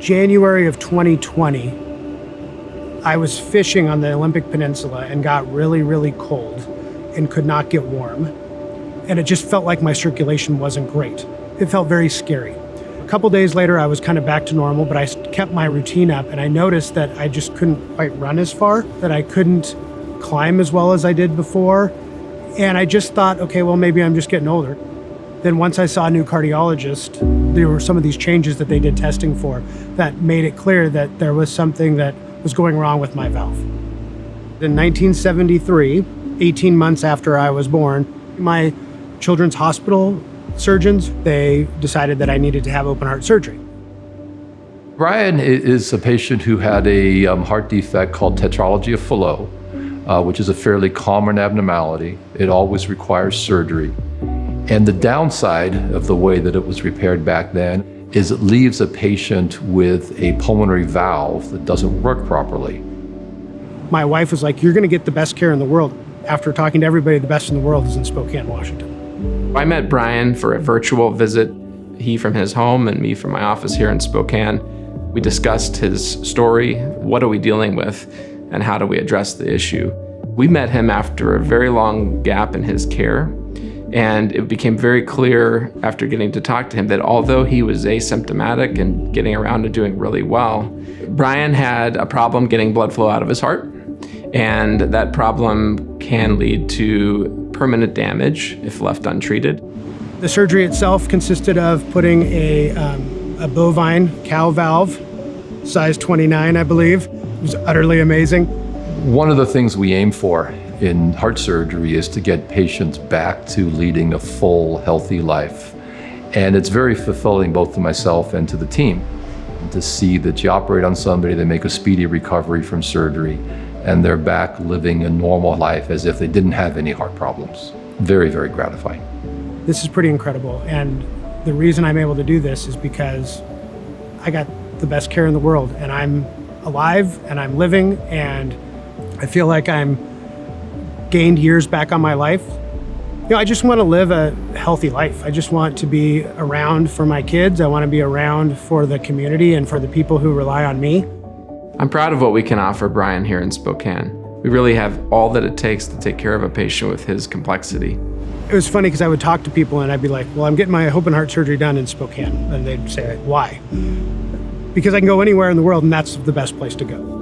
January of 2020, I was fishing on the Olympic Peninsula and got really, really cold and could not get warm. And it just felt like my circulation wasn't great. It felt very scary. A couple days later, I was kind of back to normal, but I kept my routine up, and I noticed that I just couldn't quite run as far, that I couldn't climb as well as I did before. And I just thought, okay, well, maybe I'm just getting older. Then once I saw a new cardiologist, there were some of these changes that they did testing for that made it clear that there was something that was going wrong with my valve. In 1973, 18 months after I was born, my children's hospital surgeons, they decided that I needed to have open heart surgery. Brian is a patient who had a heart defect called tetralogy of Fallot, which is a fairly common abnormality. It always requires surgery. And the downside of the way that it was repaired back then is it leaves a patient with a pulmonary valve that doesn't work properly. My wife was like, "You're going to get the best care in the world." After talking to everybody, the best in the world is in Spokane, Washington. I met Brian for a virtual visit, he from his home and me from my office here in Spokane. We discussed his story, what are we dealing with, and how do we address the issue. We met him after a very long gap in his care, and it became very clear after getting to talk to him that although he was asymptomatic and getting around and doing really well, Brian had a problem getting blood flow out of his heart, and that problem can lead to permanent damage if left untreated. The surgery itself consisted of putting a bovine cow valve, size 29, I believe. It was utterly amazing. One of the things we aim for in heart surgery is to get patients back to leading a full, healthy life. And it's very fulfilling both to myself and to the team to see that you operate on somebody, they make a speedy recovery from surgery, and they're back living a normal life as if they didn't have any heart problems. Very, very gratifying. This is pretty incredible. And the reason I'm able to do this is because I got the best care in the world, and I'm alive and I'm living, and I feel like I'm gained years back on my life. You know, I just want to live a healthy life. I just want to be around for my kids. I want to be around for the community and for the people who rely on me. I'm proud of what we can offer Brian here in Spokane. We really have all that it takes to take care of a patient with his complexity. It was funny because I would talk to people and I'd be like, well, I'm getting my open heart surgery done in Spokane. And they'd say, why? Because I can go anywhere in the world and that's the best place to go.